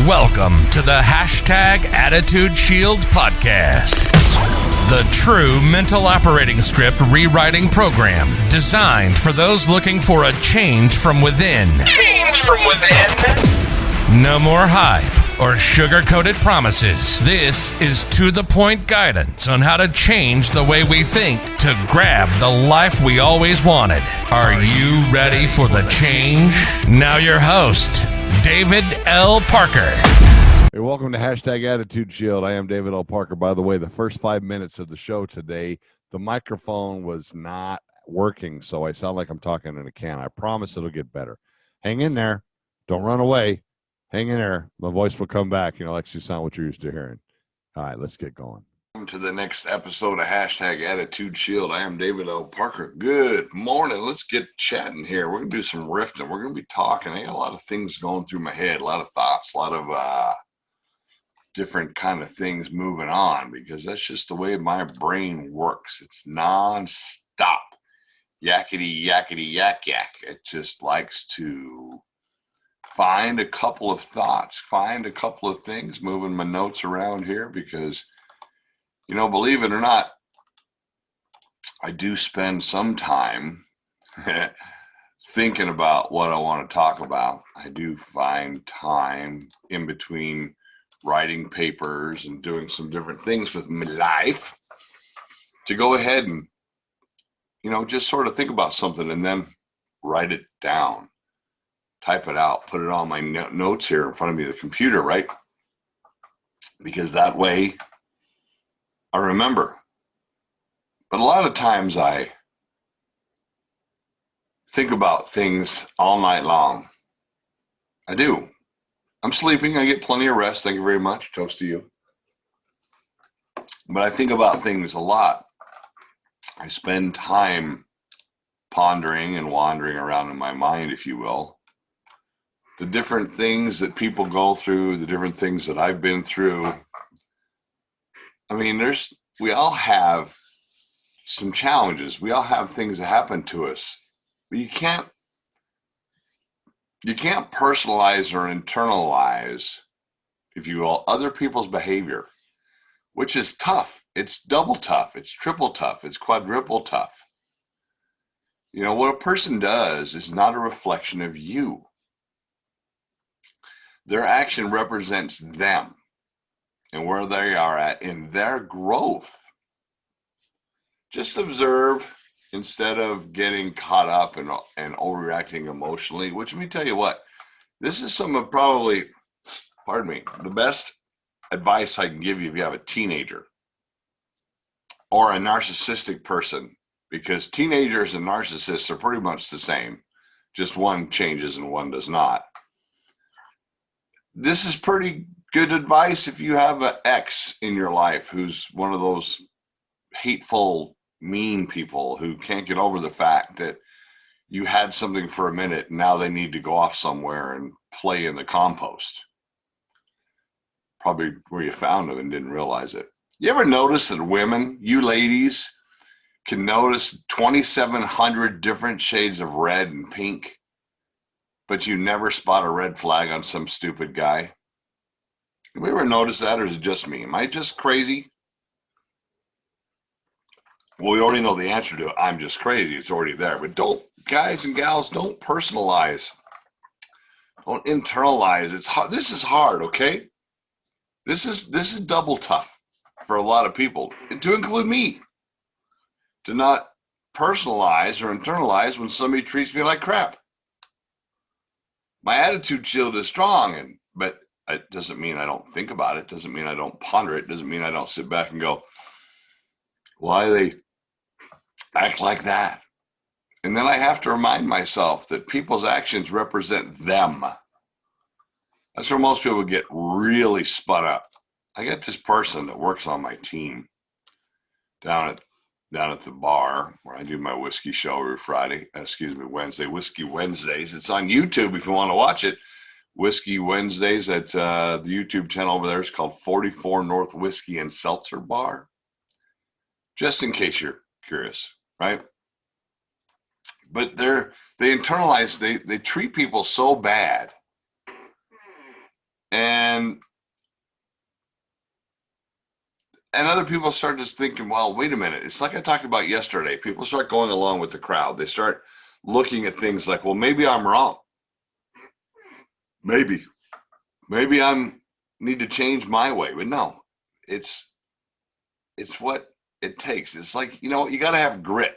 Welcome to the #Attitudeshield podcast, the true mental operating script rewriting program designed for those looking for a change from within. No more hype or sugar-coated promises. This is to-the-point guidance on how to change the way we think to grab the life we always wanted. Are you ready for the change? Now your host, David L. Parker. Hey, welcome to #Attitudeshield. I am David L. Parker. By the way, the first 5 minutes of the show today, the microphone was not working, so I sound like I'm talking in a can. I promise it'll get better. Hang in there. Don't run away. Hang in there. My voice will come back. Actually sound what you're used to hearing. All right, let's get going. Welcome to the next episode of #Attitudeshield. I am David L. Parker. Good morning. Let's get chatting here. We're going to do some riffing. We're going to be talking. I got a lot of things going through my head, a lot of thoughts, a lot of different kind of things moving on, because that's just the way my brain works. It's non-stop. Yakety, yakety, yak, yak. It just likes to find a couple of thoughts, find a couple of things, moving my notes around here because, believe it or not, I do spend some time thinking about what I want to talk about. I do find time in between writing papers and doing some different things with my life to go ahead and, just sort of think about something and then write it down, type it out, put it on my notes here in front of me, the computer, right? Because that way I remember. But a lot of times I think about things all night long. I do. I'm sleeping. I get plenty of rest. Thank you very much. Toast to you. But I think about things a lot. I spend time pondering and wandering around in my mind, if you will. The different things that people go through, the different things that I've been through. I mean, we all have some challenges. We all have things that happen to us. But you can't personalize or internalize, if you will, other people's behavior, which is tough. It's double tough. It's triple tough. It's quadruple tough. What a person does is not a reflection of you. Their action represents them and where they are at in their growth. Just observe instead of getting caught up and overreacting emotionally, which, let me tell you what, this is some of probably, the best advice I can give you if you have a teenager or a narcissistic person, because teenagers and narcissists are pretty much the same. Just one changes and one does not. This is pretty good advice if you have an ex in your life who's one of those hateful, mean people who can't get over the fact that you had something for a minute and now they need to go off somewhere and play in the compost. Probably where you found them and didn't realize it. You ever notice that women, you ladies, can notice 2,700 different shades of red and pink, but you never spot a red flag on some stupid guy? Have you ever noticed that, or is it just me? Am I just crazy? Well, we already know the answer to it. I'm just crazy. It's already there. But guys and gals, don't personalize. Don't internalize. It's hard. This is hard, okay? This is double tough for a lot of people, to include me, to not personalize or internalize when somebody treats me like crap. My attitude shield is strong, but it doesn't mean I don't think about it. Doesn't mean I don't ponder it. Doesn't mean I don't sit back and go, why do they act like that? And then I have to remind myself that people's actions represent them. That's where most people get really spun up. I got this person that works on my team down at the bar where I do my whiskey show every Wednesday, Whiskey Wednesdays. It's on YouTube if you want to watch it. Whiskey Wednesdays at the YouTube channel over there. It's called 44 North Whiskey and Seltzer Bar. Just in case you're curious, right? But they internalize, they treat people so bad And other people start just thinking, well, wait a minute. It's like I talked about yesterday. People start going along with the crowd. They start looking at things like, well, maybe I'm wrong. Maybe I need to change my way. But no, it's what it takes. It's like, you got to have grit.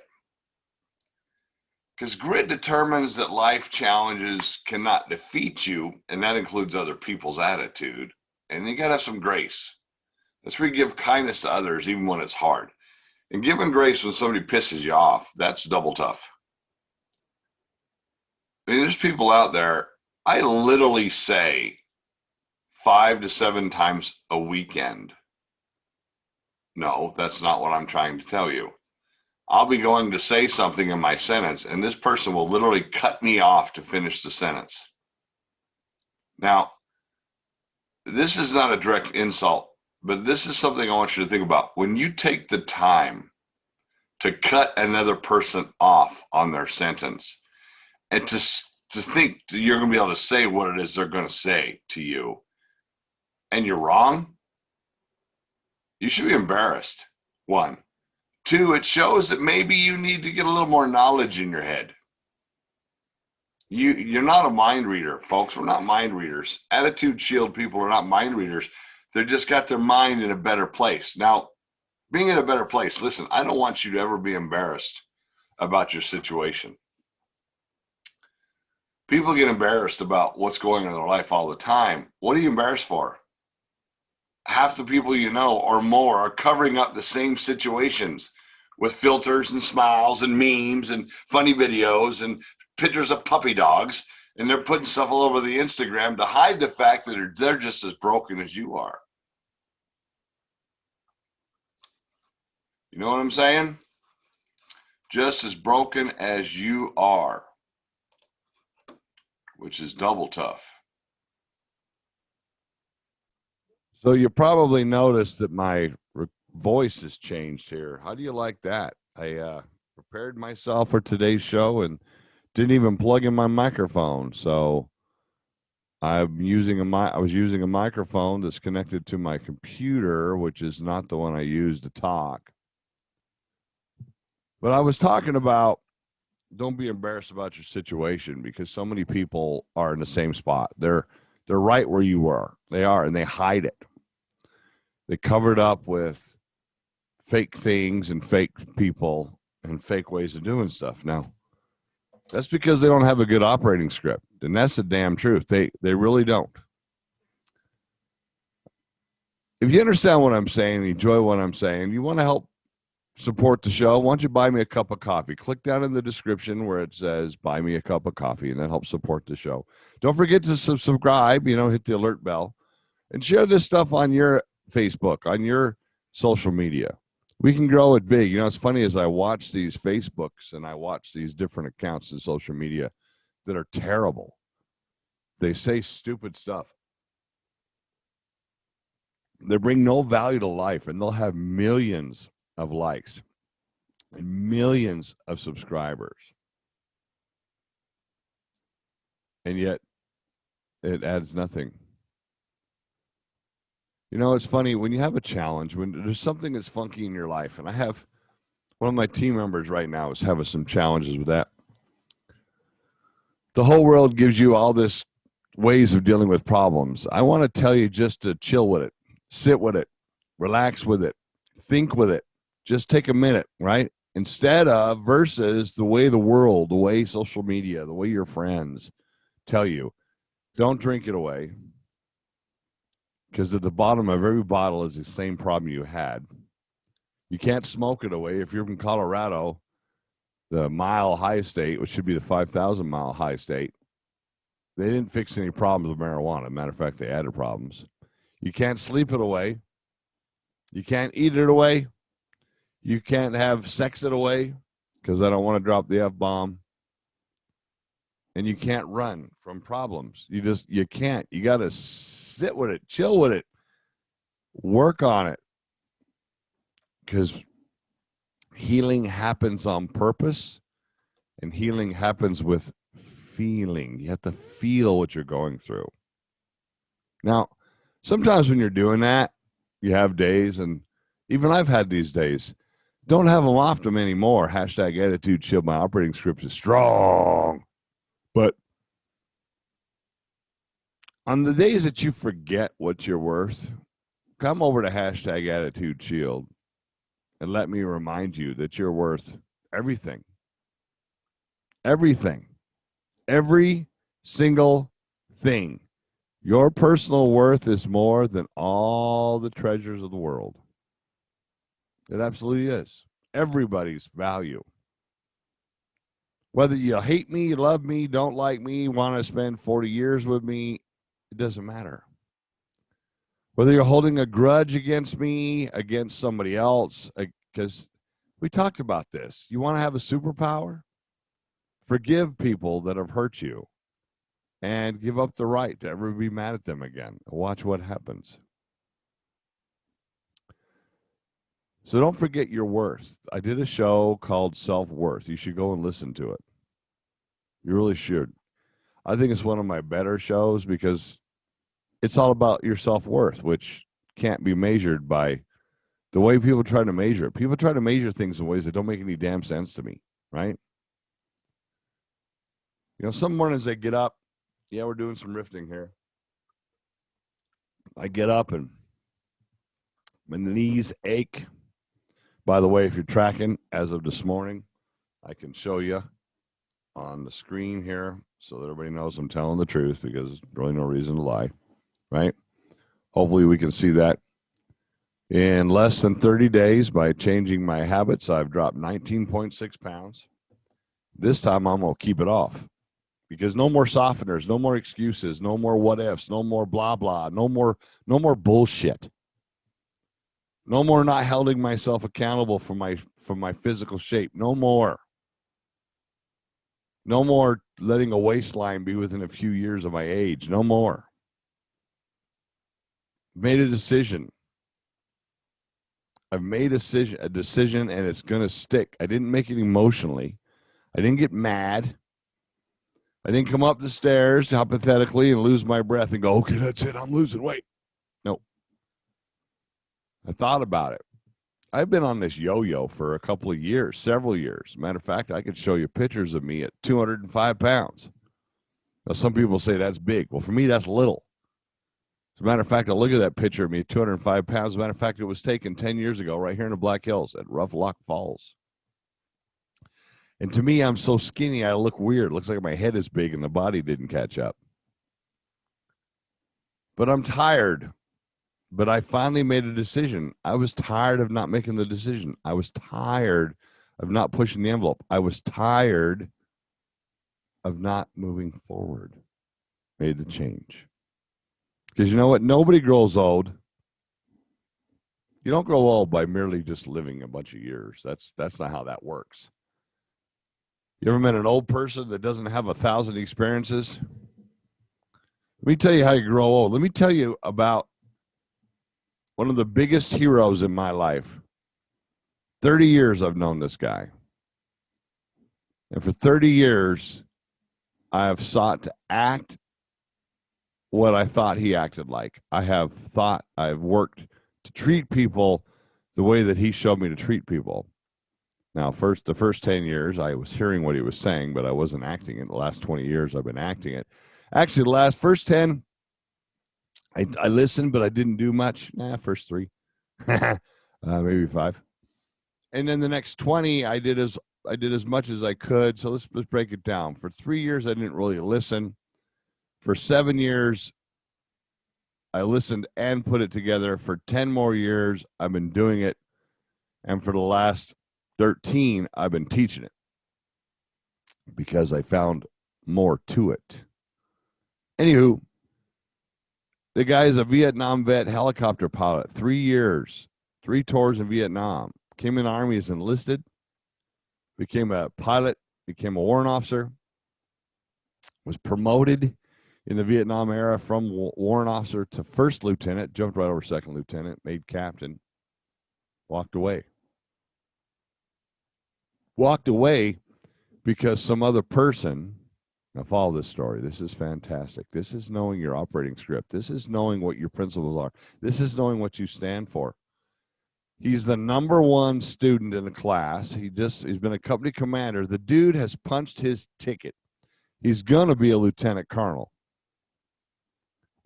Because grit determines that life challenges cannot defeat you, and that includes other people's attitude. And you got to have some grace. That's where you give kindness to others, even when it's hard. And giving grace when somebody pisses you off, that's double tough. I mean, there's people out there, I literally say 5 to 7 times a weekend. No, that's not what I'm trying to tell you. I'll be going to say something in my sentence, and this person will literally cut me off to finish the sentence. Now, this is not a direct insult, but this is something I want you to think about. When you take the time to cut another person off on their sentence and to think that you're going to be able to say what it is they're going to say to you, and you're wrong, you should be embarrassed. 1. 2, it shows that maybe you need to get a little more knowledge in your head. You're not a mind reader, folks. We're not mind readers. Attitudeshield people are not mind readers. They've just got their mind in a better place. Now, being in a better place, listen, I don't want you to ever be embarrassed about your situation. People get embarrassed about what's going on in their life all the time. What are you embarrassed for? Half the people you know or more are covering up the same situations with filters and smiles and memes and funny videos and pictures of puppy dogs, and they're putting stuff all over the Instagram to hide the fact that they're just as broken as you are. You know what I'm saying? Just as broken as you are, which is double tough. So you probably noticed that my voice has changed here. How do you like that? I prepared myself for today's show and didn't even plug in my microphone. So I was using a microphone that's connected to my computer, which is not the one I use to talk. But I was talking about, don't be embarrassed about your situation, because so many people are in the same spot. They're right where you are. They are, and they hide it. They cover it up with fake things and fake people and fake ways of doing stuff. Now, that's because they don't have a good operating script, and that's the damn truth. They really don't. If you understand what I'm saying, enjoy what I'm saying, you want to help support the show, why don't you buy me a cup of coffee? Click down in the description where it says buy me a cup of coffee, and that helps support the show. Don't forget to subscribe, hit the alert bell, and share this stuff on your Facebook, on your social media. We can grow it big. It's funny, as I watch these Facebooks and I watch these different accounts in social media that are terrible. They say stupid stuff. They bring no value to life, and they'll have millions of likes and millions of subscribers. And yet it adds nothing. It's funny when you have a challenge, when there's something that's funky in your life, and I have one of my team members right now is having some challenges with that. The whole world gives you all this ways of dealing with problems. I want to tell you just to chill with it, sit with it, relax with it, think with it. Just take a minute, right? Instead of versus the way the world, the way social media, the way your friends tell you, don't drink it away. Because at the bottom of every bottle is the same problem you had. You can't smoke it away. If you're from Colorado, the mile high state, which should be the 5,000 mile high state, they didn't fix any problems with marijuana. Matter of fact, they added problems. You can't sleep it away. You can't eat it away. You can't have sex it away, because I don't want to drop the F-bomb. And you can't run from problems. You can't. You got to sit with it, chill with it, work on it. Because healing happens on purpose, and healing happens with feeling. You have to feel what you're going through. Now, sometimes when you're doing that, you have days, and even I've had these days. Don't have them often anymore. Hashtag Attitudeshield. My operating script is strong. But on the days that you forget what you're worth, come over to hashtag Attitudeshield and let me remind you that you're worth everything. Everything. Every single thing. Your personal worth is more than all the treasures of the world. It absolutely is. Everybody's value. Whether you hate me, love me, don't like me, want to spend 40 years with me, it doesn't matter. Whether you're holding a grudge against me, against somebody else, because we talked about this. You want to have a superpower? Forgive people that have hurt you and give up the right to ever be mad at them again. Watch what happens. So don't forget your worth. I did a show called Self-Worth. You should go and listen to it. You really should. I think it's one of my better shows because it's all about your self-worth, which can't be measured by the way people try to measure it. People try to measure things in ways that don't make any damn sense to me, right? You know, some mornings I get up, yeah, we're doing some rifting here. I get up and my knees ache. By the way, if you're tracking as of this morning, I can show you on the screen here so that everybody knows I'm telling the truth because there's really no reason to lie, right? Hopefully we can see that. In less than 30 days, by changing my habits, I've dropped 19.6 pounds. This time I'm going to keep it off because no more softeners, no more excuses, no more what ifs, no more blah, blah, no more bullshit. No more not holding myself accountable for my physical shape. No more. No more letting a waistline be within a few years of my age. No more. Made a decision. I've made a decision, and it's going to stick. I didn't make it emotionally. I didn't get mad. I didn't come up the stairs hypothetically and lose my breath and go, okay, that's it. I'm losing weight. No. I thought about it. I've been on this yo-yo for a couple of years, several years. Matter of fact, I could show you pictures of me at 205 pounds. Now, some people say that's big. Well, for me, that's little. As a matter of fact, I look at that picture of me at 205 pounds. As a matter of fact, it was taken 10 years ago right here in the Black Hills at Rough Lock Falls. And to me, I'm so skinny, I look weird. It looks like my head is big and the body didn't catch up. But I'm tired. But I finally made a decision. I was tired of not making the decision. I was tired of not pushing the envelope. I was tired of not moving forward. Made the change. Because you know what? Nobody grows old. You don't grow old by merely just living a bunch of years. That's not how that works. You ever met an old person that doesn't have 1,000 experiences? Let me tell you how you grow old. Let me tell you about one of the biggest heroes in my life. 30 years I've known this guy. And for 30 years, I have sought to act what I thought he acted like. I've worked to treat people the way that he showed me to treat people. Now, the first 10 years, I was hearing what he was saying, but I wasn't acting it. The last 20 years, I've been acting it. Actually, the first 10, I listened, but I didn't do much. First 3, maybe 5. And then the next 20, I did as much as I could. So let's break it down. For 3 years, I didn't really listen. For 7 years, I listened and put it together. For 10 more years, I've been doing it. And for the last 13, I've been teaching it because I found more to it. Anywho, the guy is a Vietnam vet, helicopter pilot, 3 years, 3 tours in Vietnam. Came in the Army as enlisted, became a pilot, became a warrant officer, was promoted in the Vietnam era from warrant officer to first lieutenant, jumped right over second lieutenant, made captain, walked away. Walked away because some other person Now follow this story. This is fantastic. This is knowing your operating script. This is knowing what your principles are. This is knowing what you stand for. He's the #1 student in the class. He's been a company commander. The dude has punched his ticket. He's going to be a lieutenant colonel.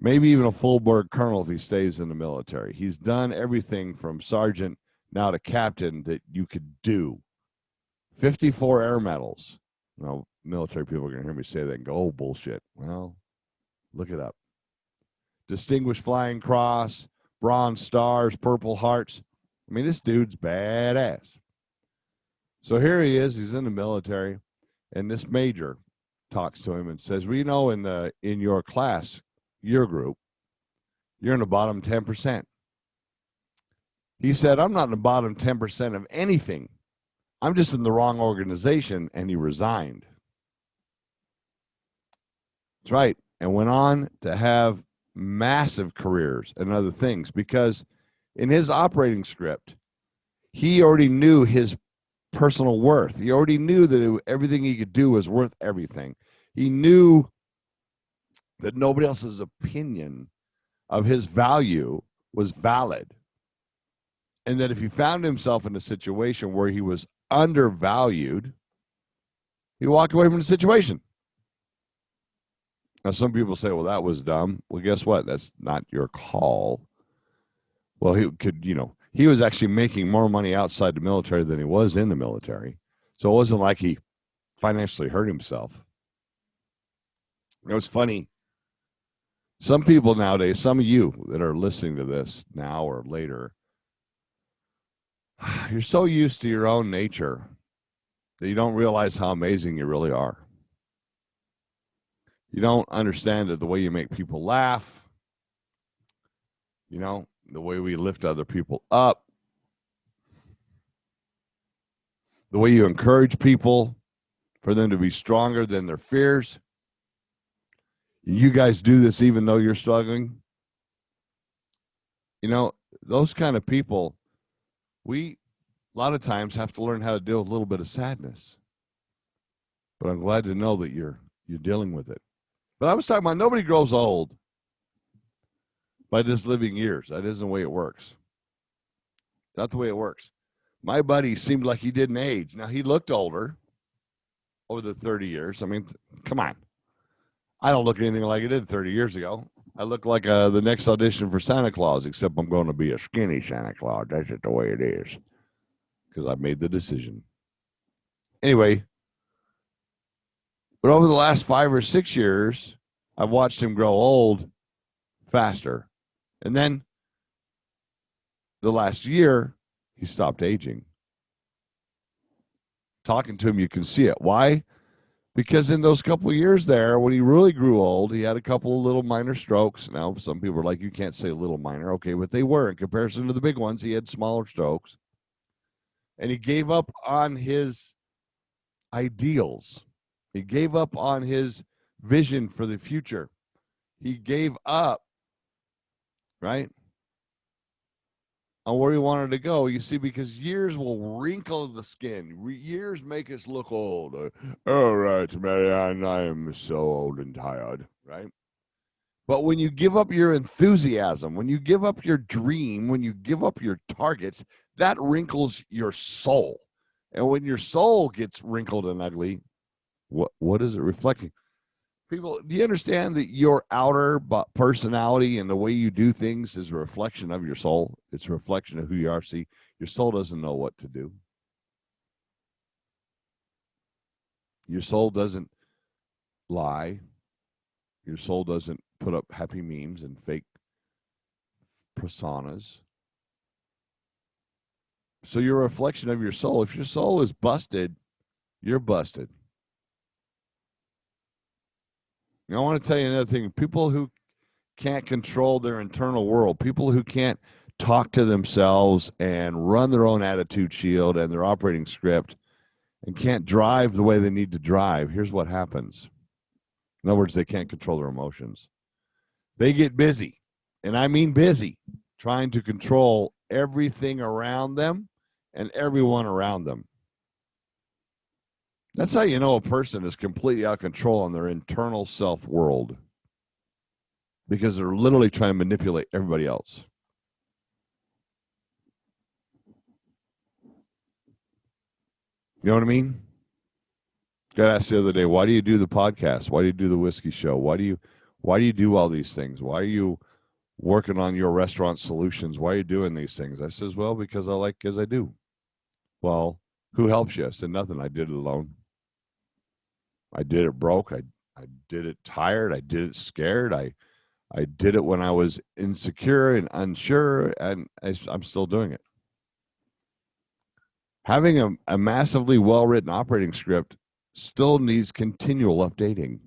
Maybe even a full-board colonel if he stays in the military. He's done everything from sergeant now to captain that you could do. 54 air medals. Now, military people are going to hear me say that and go, oh, bullshit. Well, look it up. Distinguished Flying Cross, Bronze Stars, Purple Hearts. I mean, this dude's badass. So here he is. He's in the military, and this major talks to him and says, well, you know, in your class, your group, you're in the bottom 10%. He said, I'm not in the bottom 10% of anything. I'm just in the wrong organization, and he resigned. That's right. And went on to have massive careers and other things because in his operating script, he already knew his personal worth. He already knew that everything he could do was worth everything. He knew that nobody else's opinion of his value was valid. And that if he found himself in a situation where he was undervalued, he walked away from the situation. Now, some people say, well, that was dumb. Well, guess what? That's not your call. Well, he was actually making more money outside the military than he was in the military. So it wasn't like he financially hurt himself. It was funny. Some people nowadays, some of you that are listening to this now or later, you're so used to your own nature that you don't realize how amazing you really are. You don't understand that the way you make people laugh, the way we lift other people up, the way you encourage people for them to be stronger than their fears. You guys do this even though you're struggling. Those kind of people, we a lot of times have to learn how to deal with a little bit of sadness. But I'm glad to know that you're dealing with it. But I was talking about nobody grows old by just living years. That isn't the way it works. Not the way it works. My buddy seemed like he didn't age. Now, he looked older over the 30 years. I mean, come on. I don't look anything like I did 30 years ago. I look like the next audition for Santa Claus, except I'm going to be a skinny Santa Claus. That's just the way it is. Because I've made the decision. Anyway, but over the last 5 or 6 years, I've watched him grow old faster. And then the last year, he stopped aging. Talking to him, you can see it. Why? Because in those couple of years there, when he really grew old, he had a couple of little minor strokes. Now, some people are like, you can't say little minor. Okay, but they were. In comparison to the big ones, he had smaller strokes. And he gave up on his ideals. He gave up on his vision for the future. He gave up, right, on where he wanted to go. You see, because years will wrinkle the skin. Years make us look old. All right, man, I am so old and tired, right? But when you give up your enthusiasm, when you give up your dream, when you give up your targets, that wrinkles your soul. And when your soul gets wrinkled and ugly, what is it reflecting? People, do you understand that your outer personality and the way you do things is a reflection of your soul? It's a reflection of who you are. See, your soul doesn't know what to do. Your soul doesn't lie. Your soul doesn't put up happy memes and fake personas. So you're a reflection of your soul. If your soul is busted, you're busted. Now, I want to tell you another thing. People who can't control their internal world, people who can't talk to themselves and run their own attitude shield and their operating script and can't drive the way they need to drive, here's what happens. In other words, they can't control their emotions. They get busy, and I mean busy, trying to control everything around them and everyone around them. That's how you know a person is completely out of control on their internal self world, because they're literally trying to manipulate everybody else. You know what I mean? Got asked the other day, why do you do the podcast? Why do you do the whiskey show? Why do you do all these things? Why are you working on your restaurant solutions? Why are you doing these things? I says, well, because I like as I do. Well, who helps you? I said, nothing. I did it alone. I did it broke. I did it tired. I did it scared. I did it when I was insecure and unsure, and I'm still doing it. Having a massively well-written operating script still needs continual updating.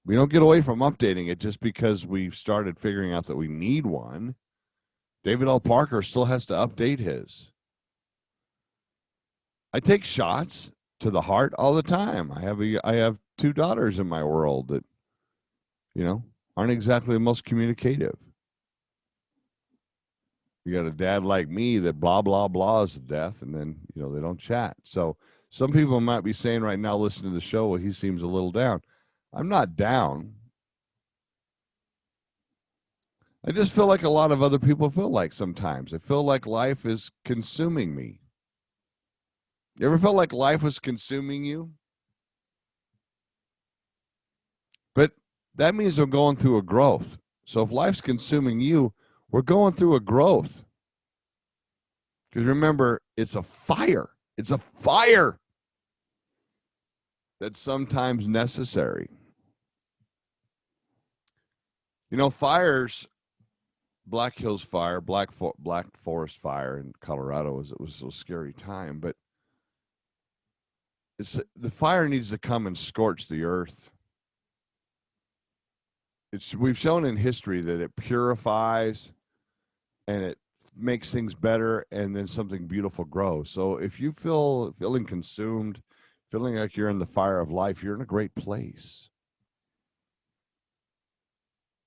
We don't get away from updating it just because we've started figuring out that we need one. David L. Parker still has to update his. I take shots to the heart all the time. I have two daughters in my world that, aren't exactly the most communicative. You got a dad like me that blah, blah, blah is to death, and then, they don't chat. So some people might be saying right now, listening to the show, well, he seems a little down. I'm not down. I just feel like a lot of other people feel like sometimes. I feel like life is consuming me. You ever felt like life was consuming you? But that means we're going through a growth. So if life's consuming you, we're going through a growth. Because remember, it's a fire. It's a fire that's sometimes necessary. Fires, Black Hills Fire, Black Forest Fire in Colorado, was a scary time. But the fire needs to come and scorch the earth. We've shown in history that it purifies and it makes things better, and then something beautiful grows. So if you feeling consumed, feeling like you're in the fire of life, you're in a great place.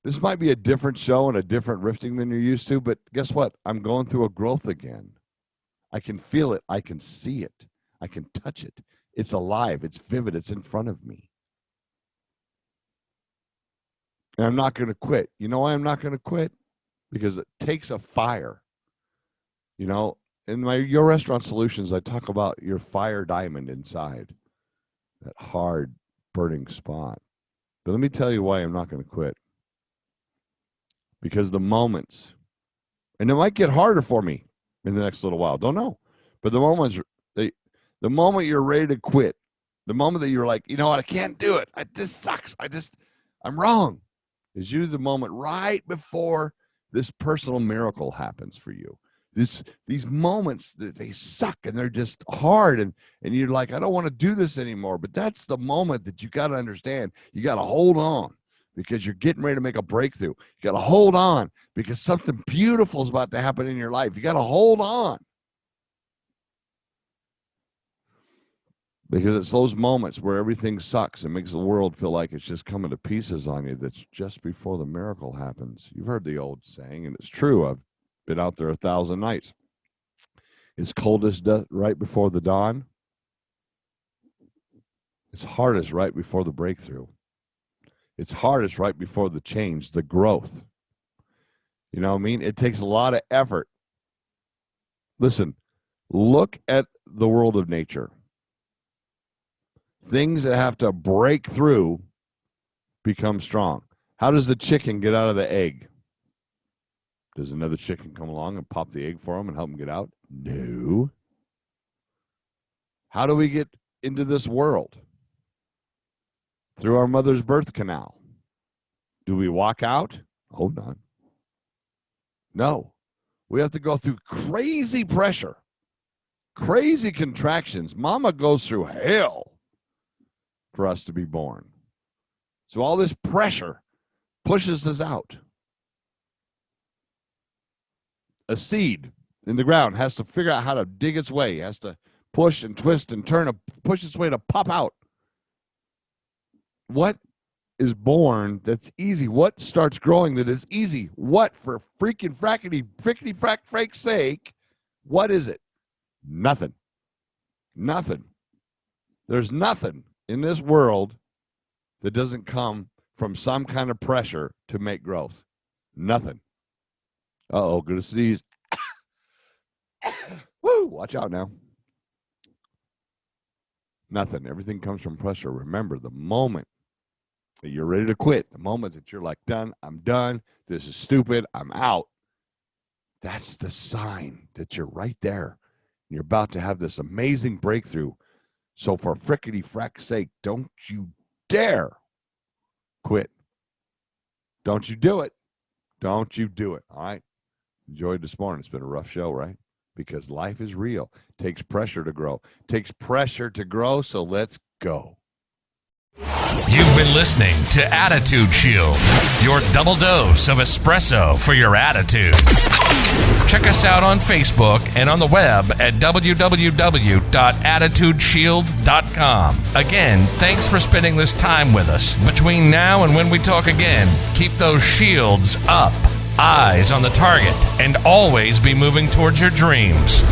This might be a different show and a different riffing than you're used to, but guess what? I'm going through a growth again. I can feel it. I can see it. I can touch it. It's alive. It's vivid. It's in front of me. And I'm not going to quit. You know why I'm not going to quit? Because it takes a fire. In your restaurant solutions, I talk about your fire diamond inside, that hard burning spot. But let me tell you why I'm not going to quit. Because the moments, and it might get harder for me in the next little while, don't know. But the moment you're ready to quit, the moment that you're like, you know what, I can't do it. This sucks. I'm wrong. Is usually the moment right before this personal miracle happens for you. These moments that they suck and they're just hard, and you're like, I don't want to do this anymore. But that's the moment that you got to understand. You got to hold on because you're getting ready to make a breakthrough. You got to hold on because something beautiful is about to happen in your life. You got to hold on. Because it's those moments where everything sucks and makes the world feel like it's just coming to pieces on you that's just before the miracle happens. You've heard the old saying, and it's true. I've been out there 1,000 nights. It's coldest right before the dawn. It's hardest right before the breakthrough. It's hardest right before the change, the growth. You know what I mean? It takes a lot of effort. Listen, look at the world of nature. Things that have to break through become strong. How does the chicken get out of the egg? Does another chicken come along and pop the egg for him and help him get out? No. How do we get into this world? Through our mother's birth canal. Do we walk out? Hold on. No. We have to go through crazy pressure, crazy contractions. Mama goes through hell for us to be born. So all this pressure pushes us out. A seed in the ground has to figure out how to dig its way, has to push and twist and turn, push its way to pop out. What is born that's easy? What starts growing that is easy? What, for freaking frickety frack's sake, what is it? Nothing. Nothing. There's nothing in this world that doesn't come from some kind of pressure to make growth. Nothing. Uh-oh, gonna sneeze. Woo, watch out now. Nothing. Everything comes from pressure. Remember, the moment that you're ready to quit, the moment that you're like, done, I'm done, this is stupid, I'm out, that's the sign that you're right there. You're about to have this amazing breakthrough. So for frickety frack's sake, don't you dare quit. Don't you do it. Don't you do it. All right. Enjoyed this morning. It's been a rough show, right? Because life is real. Takes pressure to grow. Takes pressure to grow. So let's go. You've been listening to Attitudeshield, your double dose of espresso for your attitude. Check us out on Facebook and on the web at www.attitudeshield.com. Again, thanks for spending this time with us. Between now and when we talk again, keep those shields up, eyes on the target, and always be moving towards your dreams.